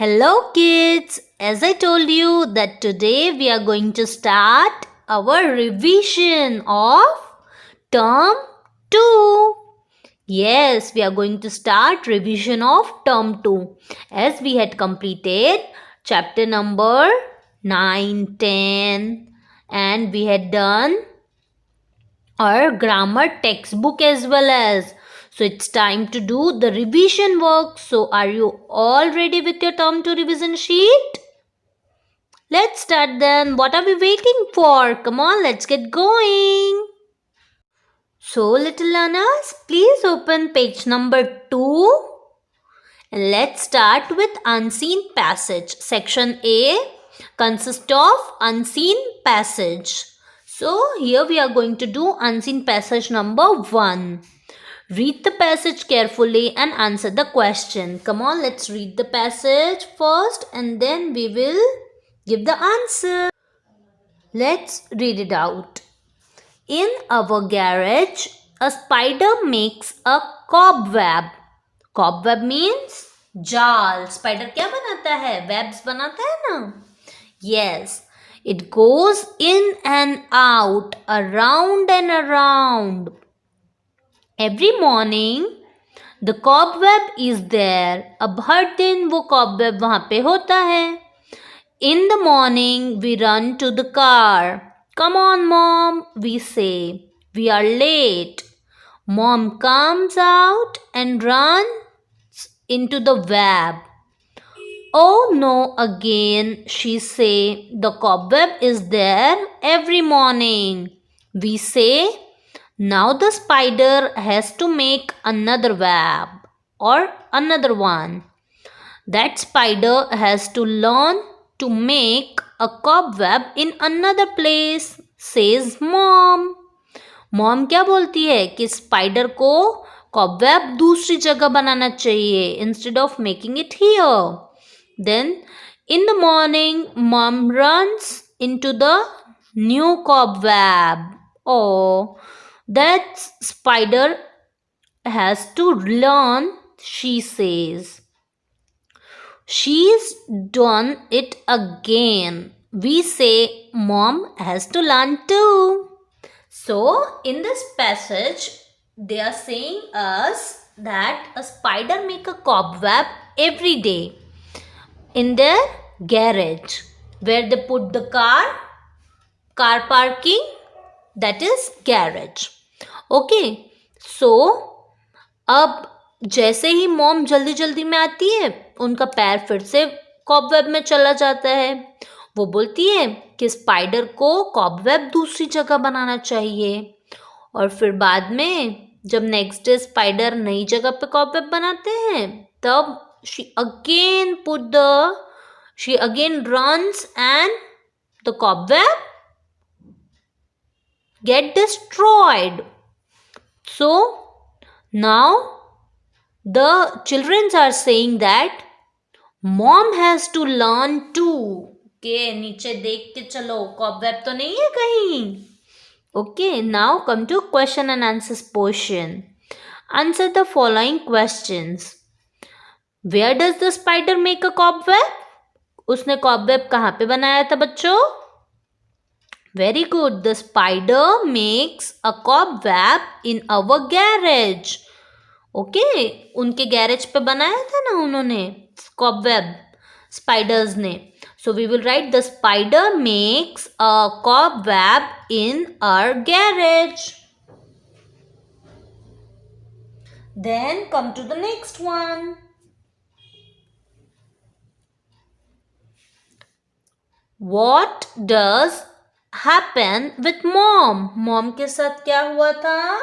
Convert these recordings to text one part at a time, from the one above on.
Hello kids, as I told you that today we are going to start our revision of term 2. Yes, we are going to start revision of term 2 as we had completed chapter number 9, 10 and we had done our grammar textbook as well as. So it's time to do the revision work. So are you all ready with your term 2 revision sheet? Let's start then. What are we waiting for? Come on, let's get going. So little learners, please open page number 2. And let's start with unseen passage. Section A consists of unseen passage. So here we are going to do unseen passage number 1. Read the passage carefully and answer the question. Come on, let's read the passage first and then we will give the answer. Let's read it out. In our garage, a spider makes a cobweb. Cobweb means जाल. Spider क्या बनाता है? Webs बनाता है ना? Yes. It goes in and out, around and around. Every morning, the cobweb is there. अब हर दिन वो cobweb वहाँ पे होता है. In the morning, we run to the car. Come on, Mom, we say. We are late. Mom comes out and runs into the web. Oh no, again, she say. The cobweb is there every morning. We say, now the spider has to make another web or another one. That spider has to learn to make a cobweb in another place, says Mom. Mom क्या बोलती है कि spider को cobweb दूसरी जगह बनाना चाहिए instead of making it here. Then in the morning, Mom runs into the new cobweb. Oh, that spider has to learn, she says. She's done it again. We say Mom has to learn too. So in this passage, they are saying us that a spider make a cobweb every day in their garage where they put the car parking, that is garage. Okay, so अब जैसे ही mom जल्दी जल्दी में आती है उनका पैर फिर से कॉबवेब में चला जाता है. वो बोलती है कि स्पाइडर को कॉबवेब दूसरी जगह बनाना चाहिए. और फिर बाद में जब नेक्स्ट डे स्पाइडर नई जगह पे कॉबवेब बनाते हैं तब she again runs and the cobweb get destroyed. So now the children are saying that mom has to learn too. Okay, नीचे देख के चलो, cobweb तो नहीं है कहीं. Okay, now come to question and answers portion. Answer the following questions. Where does the spider make a cobweb? उसने cobweb कहाँ पे बनाया था बच्चों? Very good. The spider makes a cobweb in our garage. Okay, उनके garage पे बनाया था ना उन्होंने cobweb, spiders ने. So we will write the spider makes a cobweb in our garage. Then come to the next one. What does happen with mom? Mom के साथ क्या हुआ था?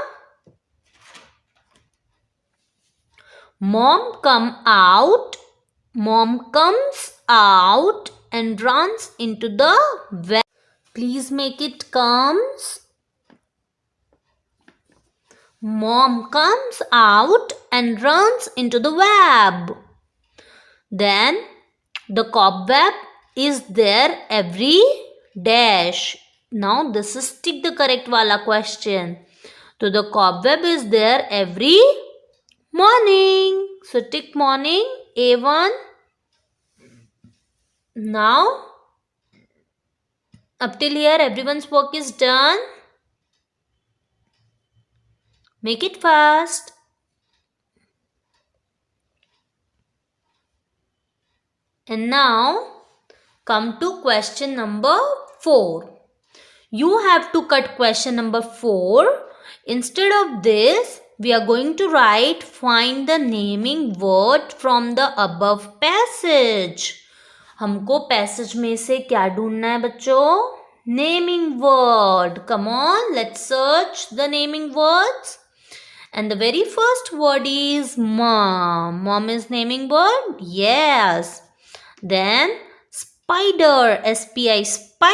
Mom comes out and runs into the web. Please make it comes. Mom comes out and runs into the web. Then the cobweb is there every dash. Now this is tick the correct wala question. So the cobweb is there every morning. So tick morning A1. Now, up till here, everyone's work is done. Make it fast. And now, come to question number 4. You have to cut question number 4. Instead of this, we are going to write find the naming word from the above passage. हमको passage में से क्या ढूंढना है बच्चों? Naming word. Come on, let's search the naming words. And the very first word is mom. Mom is naming word? Yes. Then spider. S-P-I, spy.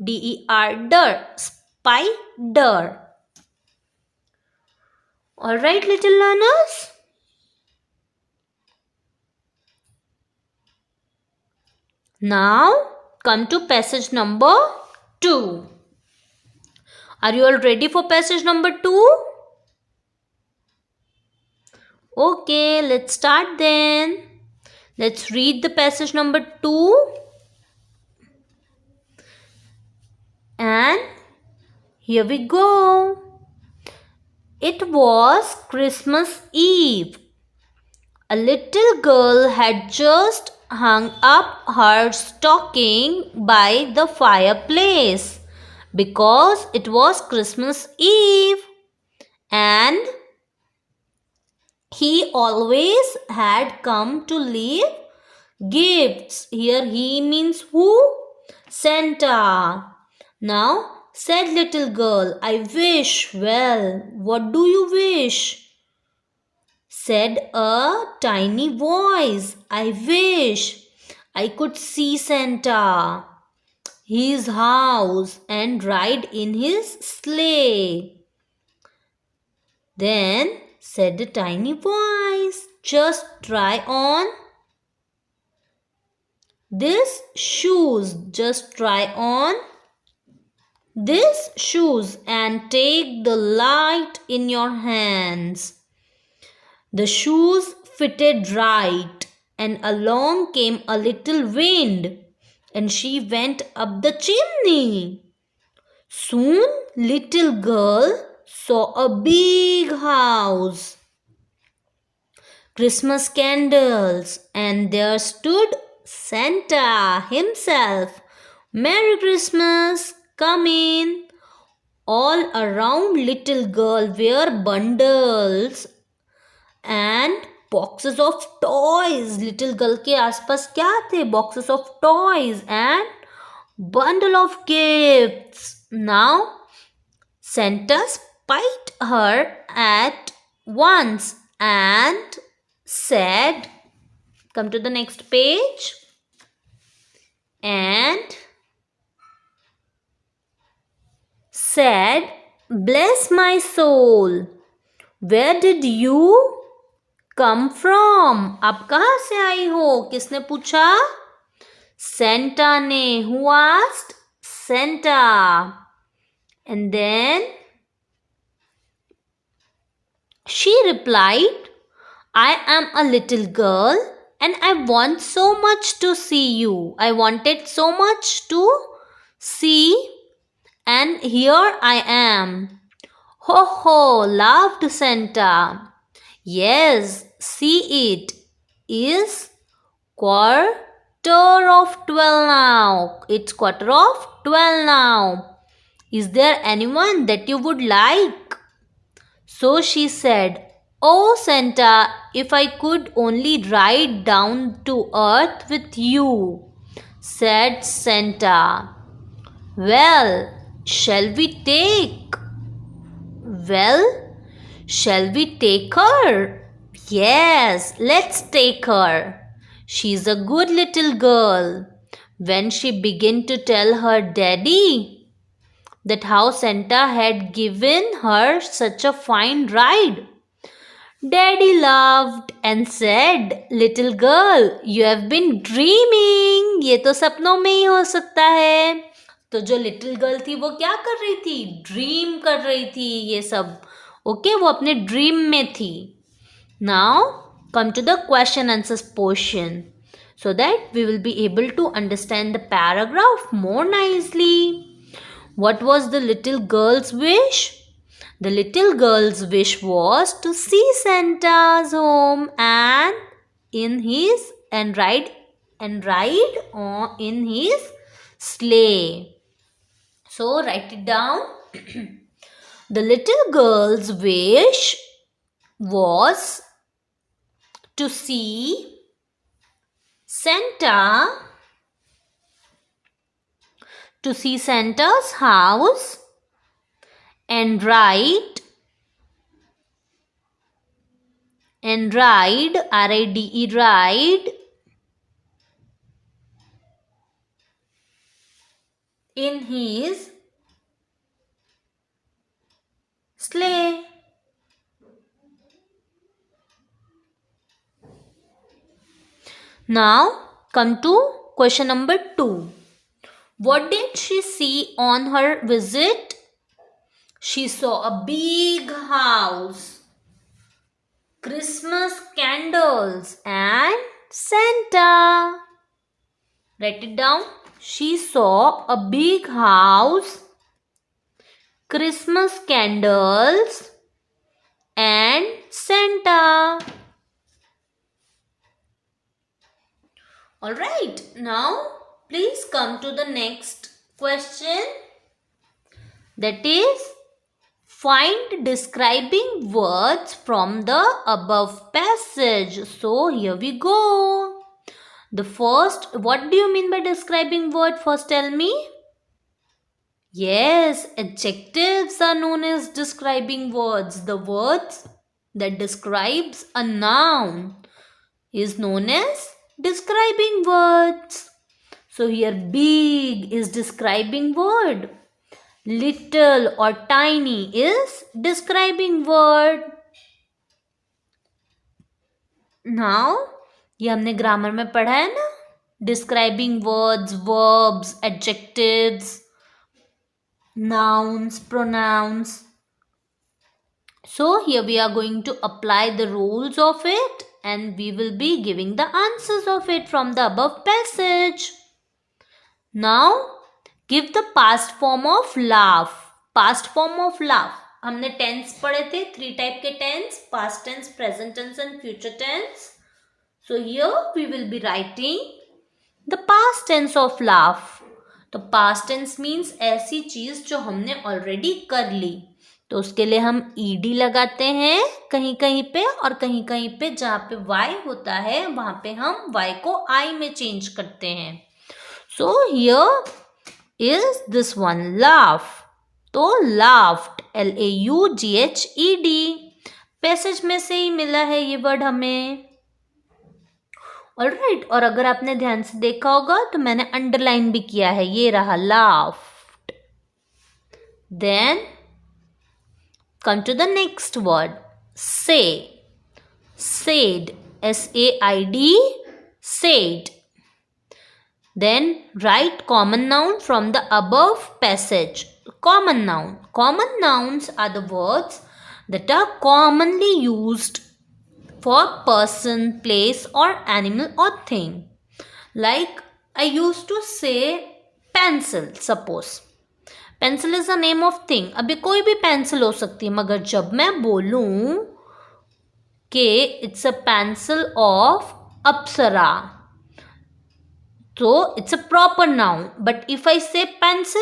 D-E-R, der. Spider. Alright, little learners. Now, come to passage number 2. Are you all ready for passage number 2? Okay, let's start then. Let's read the passage number 2. And here we go. It was Christmas Eve. A little girl had just hung up her stocking by the fireplace because it was Christmas Eve and he always had come to leave gifts. Here he means who? Santa. Now, said little girl, I wish. Well, what do you wish? Said a tiny voice, I wish I could see Santa, his house, and ride in his sleigh. Then said a tiny voice, just try on this shoes. Just try on this shoes and take the light in your hands. The shoes fitted right, and along came a little wind, and she went up the chimney. Soon little girl saw a big house, Christmas candles, and there stood Santa himself. Merry Christmas, come in. All around little girl were bundles and boxes of toys. Little girl के आसपास क्या थे? Boxes of toys and bundle of gifts. Now Santa spied her at once and said, come to the next page, and said, bless my soul, where did you come from? आप कहाँ से आई हो? किसने पूछा? Santa ने. Who asked? Santa. And then she replied, I am a little girl and I want so much to see you. I wanted so much to see, and here I am. Ho ho, laughed Santa. Yes, see it is 12:15 now. It's 12:15 now. Is there anyone that you would like? So she said, oh Santa, if I could only ride down to earth with you, said Santa. Well, shall we take her? Yes, let's take her. She's a good little girl. When she began to tell her daddy that how Santa had given her such a fine ride, Daddy laughed and said, little girl, you have been dreaming. ये तो सपनों में ही हो सकता है. तो जो little girl थी वो क्या कर रही थी? ड्रीम कर रही थी ये सब. ओके, वो अपने ड्रीम में थी. Now come to the question answers portion. so that we will be able to understand the paragraph more nicely. What was the little girl's wish? The little girl's wish was to see Santa's home and ride on in his sleigh. So write it down. The little girl's wish was to see Santa's house and ride R-I-D-E, ride in his sleigh. Now come to question number 2. What did she see on her visit? She saw a big house, Christmas candles and Santa. Write it down. She saw a big house, Christmas candles and Santa. Alright, now please come to the next question, that is, find describing words from the above passage. So here we go. The first, what do you mean by describing word? First tell me. Yes, adjectives are known as describing words. The words that describes a noun is known as describing words. So here big is describing word. Little or tiny is describing word. Now ये हमने grammar में पढ़ा है ना, describing words, verbs, adjectives, nouns, pronouns. So here we are going to apply the rules of it and we will be giving the answers of it from the above passage. Now give the past form of laugh. Past form of laugh. हमने tense पढ़े थे, 3 type के tense, past tense, present tense and future tense. So here we will be writing the past tense of laugh. तो past tense means ऐसी चीज जो हमने already कर ली, तो उसके लिए हम ed लगाते हैं कहीं कहीं पे, और कहीं कहीं पे जहाँ पे y होता है वहाँ पे हम y को I में चेंज करते हैं. So here is this one, laugh. तो laughed, L-A-U-G-H-E-D, पैसेज में से ही मिला है ये वर्ड हमें. ऑलराइट, और अगर आपने ध्यान से देखा होगा तो मैंने अंडरलाइन भी किया है, ये रहा laughed. Then come to the next word, say. Said, S-A-I-D, said. Then write common noun from the above passage. Common noun. Common nouns are the words that are commonly used for person, place or animal or thing. Like I used to say pencil, suppose. Pencil is a name of thing. अभी कोई भी pencil हो सकती है, मगर जब मैं बोलूँ कि it's a pencil of Apsara, so it's a proper noun. But if I say pencil,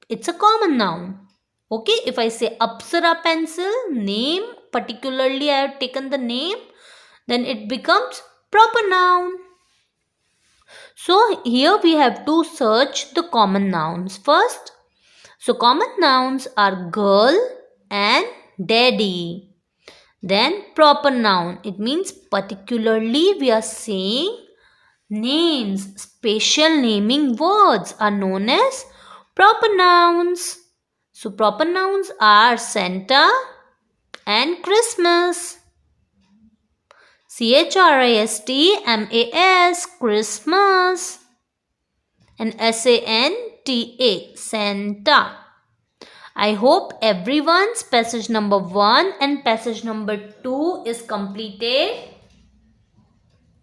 it's a common noun. Okay, if I say Apsara pencil, name, particularly I have taken the name, then it becomes proper noun. So here we have to search the common nouns first. So common nouns are girl and daddy. Then proper noun, it means particularly we are saying names, special naming words are known as proper nouns. So proper nouns are Santa and Christmas. C-H-R-I-S-T-M-A-S, Christmas. And S-A-N-T-A, Santa. I hope everyone's passage number 1 and passage number 2 is completed.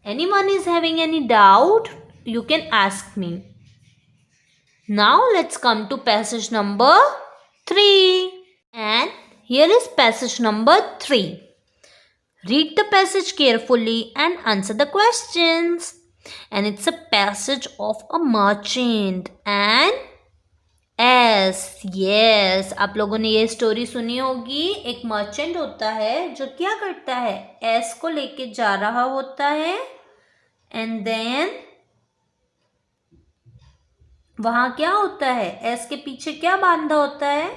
Anyone is having any doubt, you can ask me. Now let's come to passage number 3. And here is passage number 3. Read the passage carefully and answer the questions. And it's a passage of a merchant and S. Yes, आप लोगों ने ये story सुनी होगी. एक merchant होता है जो क्या करता है, एस को लेके जा रहा होता है एंड देन वहां क्या होता है, एस के पीछे क्या बांधा होता है,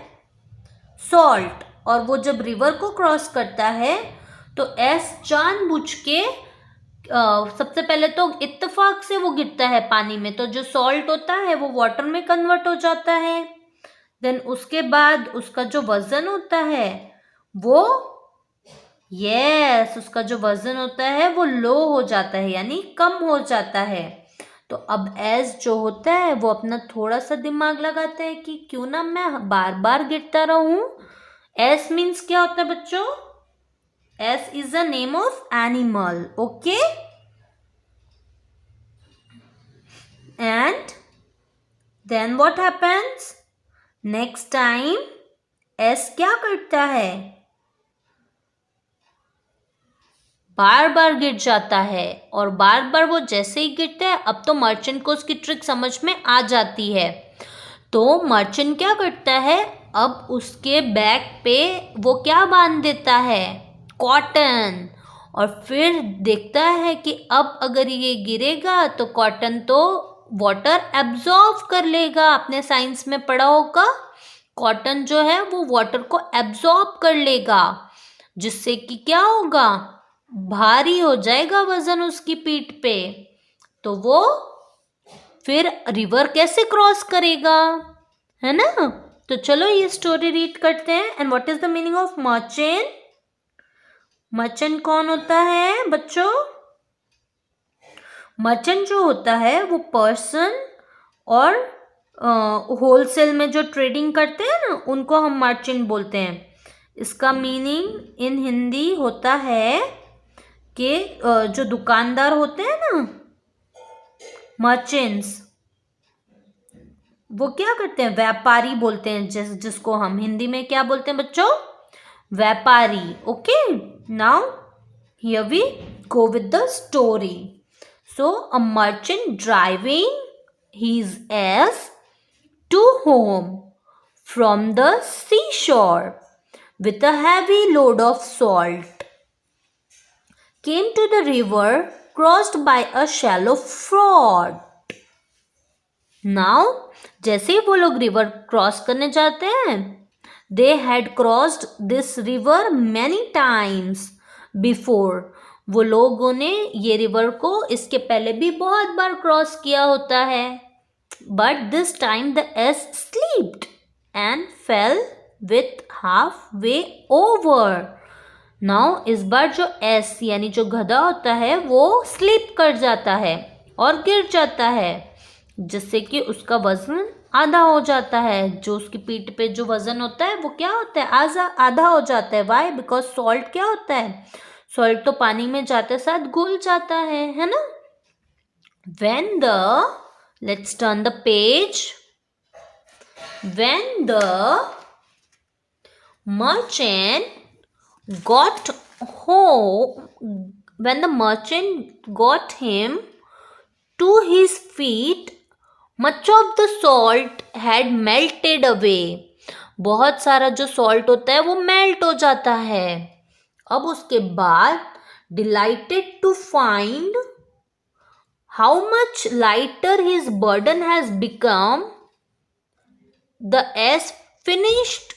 सॉल्ट. और वो जब रिवर को क्रॉस करता है तो एस जानबूझ के सबसे पहले तो इत्तेफाक से वो गिरता है पानी में, तो जो सॉल्ट होता है वो वाटर में कन्वर्ट हो जाता है. देन उसके बाद उसका जो वजन होता है वो उसका जो वजन होता है वो लो हो जाता है, यानी कम हो जाता है. तो अब एस जो होता है वो अपना थोड़ा सा दिमाग लगाता है कि क्यों ना मैं बार बार गिरता रहूं. एस मीन्स क्या होता है बच्चों, S is a name of animal, okay? And then what happens? Next time S क्या करता है, बार बार गिर जाता है. और बार बार वो जैसे ही गिरता है, अब तो मर्चेंट को उसकी ट्रिक समझ में आ जाती है. तो मर्चेंट क्या करता है, अब उसके बैक पे वो क्या बांध देता है, कॉटन. और फिर देखता है कि अब अगर ये गिरेगा तो कॉटन तो वाटर एब्जॉर्ब कर लेगा. आपने साइंस में पढ़ा होगा, कॉटन जो है वो वाटर को एब्जॉर्ब कर लेगा, जिससे कि क्या होगा, भारी हो जाएगा वजन उसकी पीठ पे. तो वो फिर रिवर कैसे क्रॉस करेगा, है ना. तो चलो ये स्टोरी रीड करते हैं. And what is the meaning of merchant. Merchant कौन होता है बच्चों, मर्चेंट जो होता है वो पर्सन और होलसेल में जो ट्रेडिंग करते हैं ना, उनको हम मर्चेंट बोलते हैं. इसका मीनिंग इन हिंदी होता है कि जो दुकानदार होते हैं ना, मर्चेंट्स, वो क्या करते हैं, व्यापारी बोलते हैं. जिसको हम हिंदी में क्या बोलते हैं बच्चों, व्यापारी. Okay, now here we go with the story. So a merchant driving his ass to home from the seashore with a heavy load of salt came to the river crossed by a shallow ford. Now जैसे ही वो लोग river cross करने जाते हैं, they had crossed this river many times before. वो लोगों ने ये रिवर को इसके पहले भी बहुत बार क्रॉस किया होता है. But this time the ass slipped and fell with halfway over. Now इस बार जो एस यानी जो गधा होता है वो स्लिप कर जाता है और गिर जाता है, जिससे कि उसका वजन आधा हो जाता है. जो उसकी पीठ पे जो वजन होता है वो क्या होता है, आधा हो जाता है. वाई, बिकॉज सॉल्ट क्या होता है, सॉल्ट तो पानी में जाते साथ घुल जाता है ना. When the, let's turn the page. When the merchant got home, when the merchant got him to his feet, much of the salt had melted away. बहुत सारा जो सॉल्ट होता है वो मेल्ट हो जाता है. अब उसके बाद delighted to find how much lighter his burden has become, the ass finished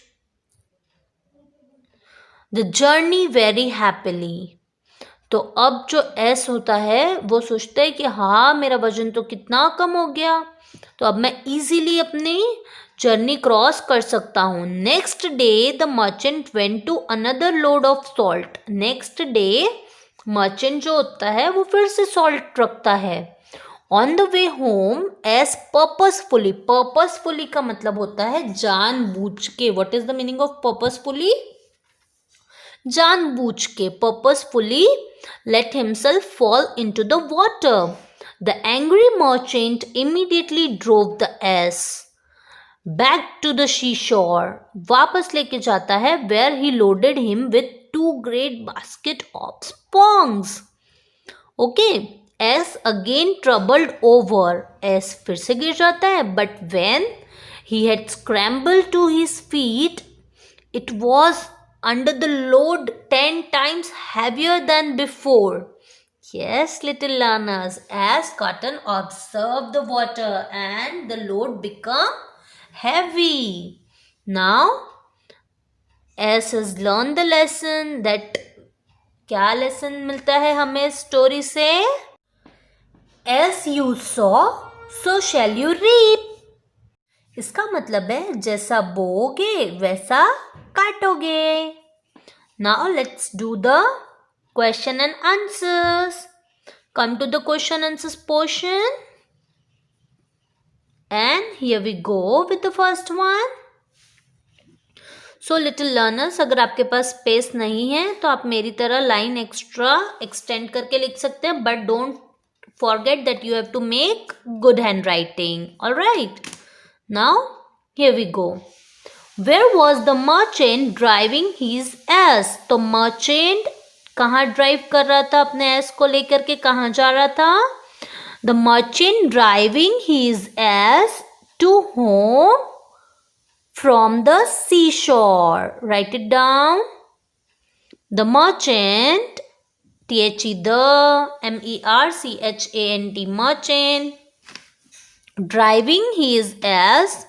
the journey very happily. तो अब जो एस होता है वो सोचता है कि हाँ, मेरा वजन तो कितना कम हो गया, तो अब मैं इजीली अपनी जर्नी क्रॉस कर सकता हूँ. Next day the merchant went to another load of salt. Next day merchant जो होता है वो फिर से सॉल्ट रखता है. On the way home as purposefully, purposefully का मतलब होता है जानबूझ के. What is the meaning of purposefully, जानबूझ के purposefully let himself fall into the water. The angry merchant immediately drove the ass back to the seashore. वापस लेके जाता है where he loaded him with 2 great basket of sponges. Okay, ass again troubled over. ass फिर से गिर जाता है but when he had scrambled to his feet, it was under the load 10 times heavier than before. Yes, little learners, as cotton observed the water and the load become heavy. Now, as has learned the lesson that क्या lesson मिलता है हमें story से? As you sow, so shall you reap. इसका मतलब है जैसा बोओगे वैसा काटोगे. Now let's do the question and answers. Come to the question answers portion. And here we go with the first one. So little learners, अगर आपके पास space नहीं है तो आप मेरी तरह लाइन एक्स्ट्रा एक्सटेंड करके लिख सकते हैं, but don't forget that you have to make good handwriting. All right. Now, here we go. Where was the merchant driving his ass? तो merchant कहाँ ड्राइव कर रहा था अपने ass को लेकर के, कहाँ जा रहा था? The merchant driving his ass to home from the seashore. Write it down. The merchant, T-H-E, the, M-E-R-C-H-A-N-T, merchant, driving his ass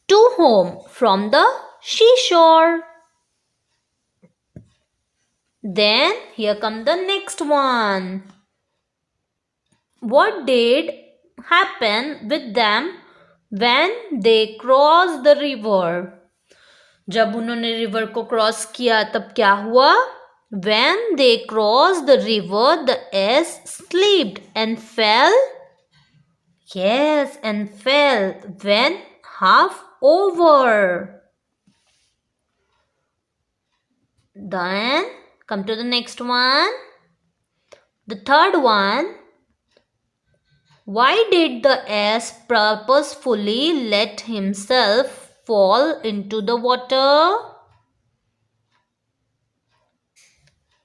to home from the seashore. Then here come the next one. What did happen with them when they crossed the river? जब उन्होंने river को cross किया तब क्या हुआ? When they crossed the river, the ass slipped and fell. Yes, and fell when half over. Then come to the next one. The third one. Why did the ass purposefully let himself fall into the water?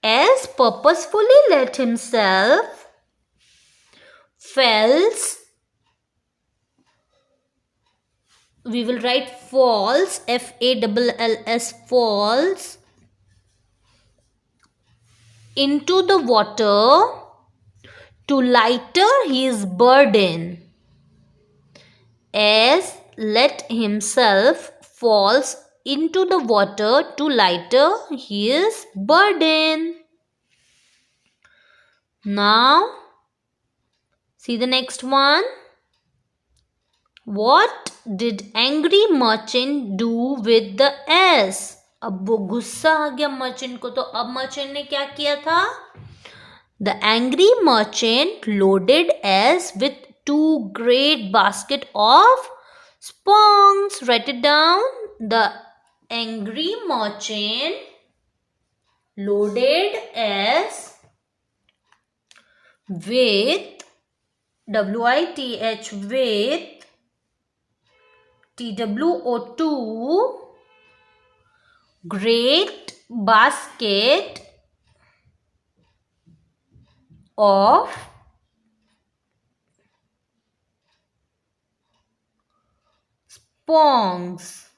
Ass purposefully let himself falls. We will write falls, F-A-L-L-S, falls into the water to lighter his burden. As let himself falls into the water to lighter his burden. Now, see the next one. What did angry merchant do with the ass? अब वो गुस्सा आ गया merchant को, तो अब merchant ने क्या किया था? The angry merchant loaded ass with 2 great basket of sponges. Write it down. The angry merchant loaded ass with W-I-T-H, with TWO2 great basket of sponges.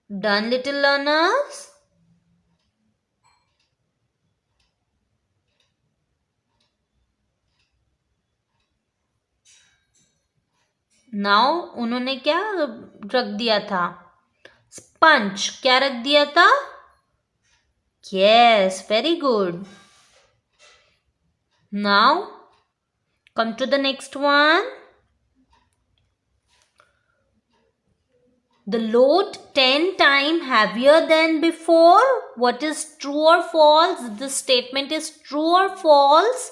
Done, little learners? Now उन्होंने क्या रख दिया था? Sponge. क्या रख दिया था? Yes, very good. Now come to the next one. The load 10 times heavier than before. What is true or false? This statement is true or false?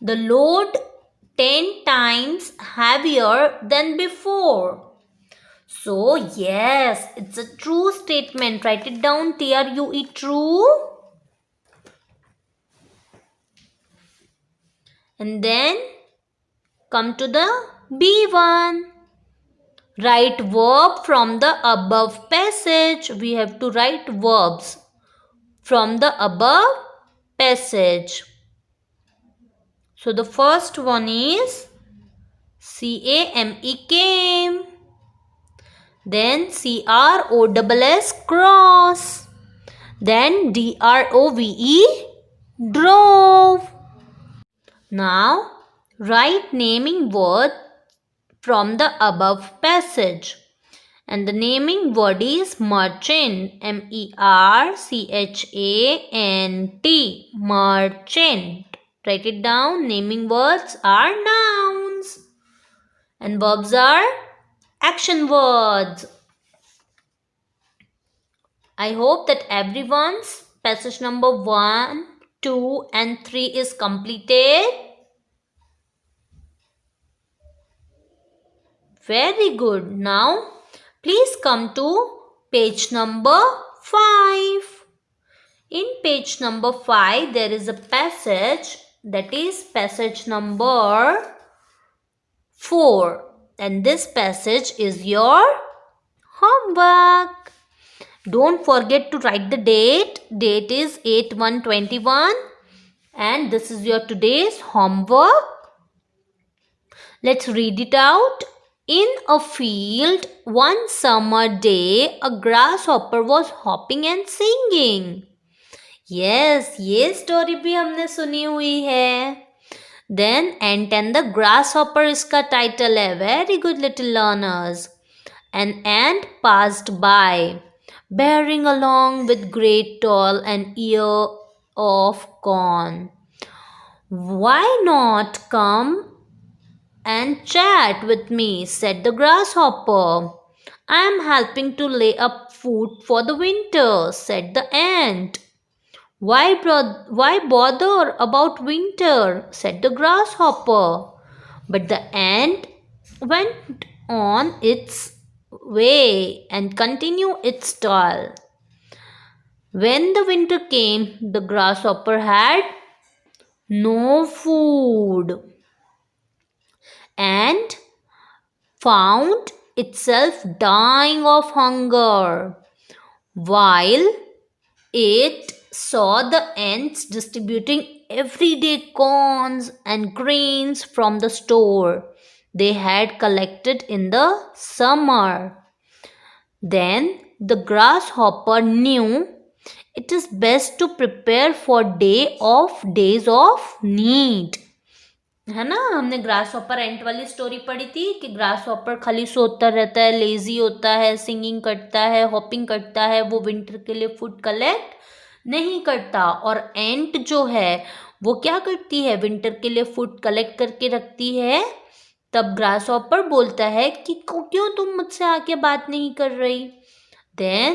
The load 10 times heavier than before. So, yes, it's a true statement. Write it down. TRUE, true. And then come to the B one. Write verb from the above passage. We have to write verbs from the above passage. So the first one is CAME, came. Then CROSS, cross. Then DROVE, drove. Now write naming word from the above passage. And the naming word is merchant. MERCHANT. Merchant. Write it down. Naming words are nouns. And verbs are action words. I hope that everyone's passage number 1, 2 and 3 is completed. Very good. Now, please come to page number 5. In page number 5, there is a passage, that is passage number 4. And this passage is your homework. Don't forget to write the date. Date is 8/1/21. And this is your today's homework. Let's read it out. In a field, one summer day, a grasshopper was hopping and singing. Yes, ये story भी हमने सुनी हुई है. Then Ant and the Grasshopper इसका title है. Very good little learners. An ant passed by, bearing along with great tall an ear of corn. Why not come and chat with me, said the grasshopper. I am helping to lay up food for the winter, said the ant. Why bother about winter, said the grasshopper. But the ant went on its way and continued its toil. When the winter came, the grasshopper had no food and found itself dying of hunger, while it saw the ants distributing everyday corns and grains from the store they had collected in the summer. Then the grasshopper knew it is best to prepare for days of need. है ना, हमने grass hopper एंट वाली story पढ़ी थी कि grass hopper खाली सोता रहता है, लेजी होता है, सिंगिंग करता है, हॉपिंग करता है, वो विंटर के लिए फूड कलेक्ट नहीं करता. और एंट जो है वो क्या करती है, विंटर के लिए फूड कलेक्ट करके रखती है. तब ग्रास हॉपर बोलता है कि क्यों तुम मुझसे आके बात नहीं कर रही. Then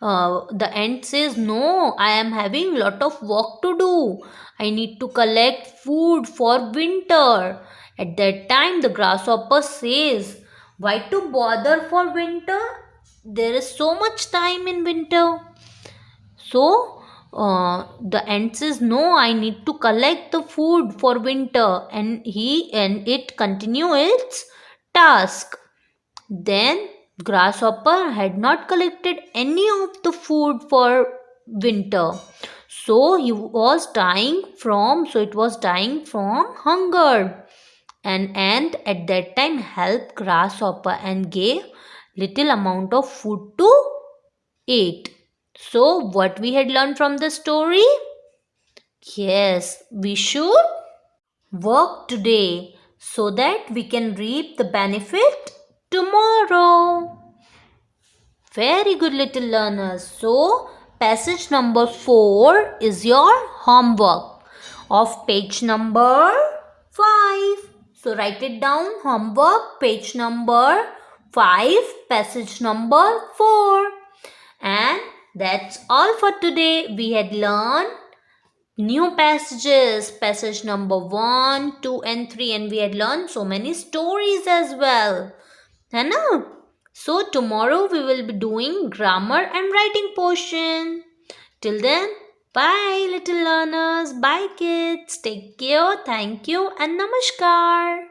the ant says, no, I am having lot of work to do. I need to collect food for winter. At that time, the grasshopper says, why to bother for winter? There is so much time in winter. So, the ant says, no, I need to collect the food for winter. And it continue its task. Then grasshopper had not collected any of the food for winter, so it was dying from hunger. And ant at that time helped grasshopper and gave little amount of food to eat. So what we had learned from the story? Yes, we should work today so that we can reap the benefit tomorrow. Very good little learners. So passage number 4 is your homework of page number 5. So write it down. Homework page number 5, passage number 4. And that's all for today. We had learned new passages, passage number 1, 2 and 3, and we had learned so many stories as well. है ना? So tomorrow we will be doing grammar and writing portion. Till then, bye little learners, bye kids, take care, thank you and namaskar.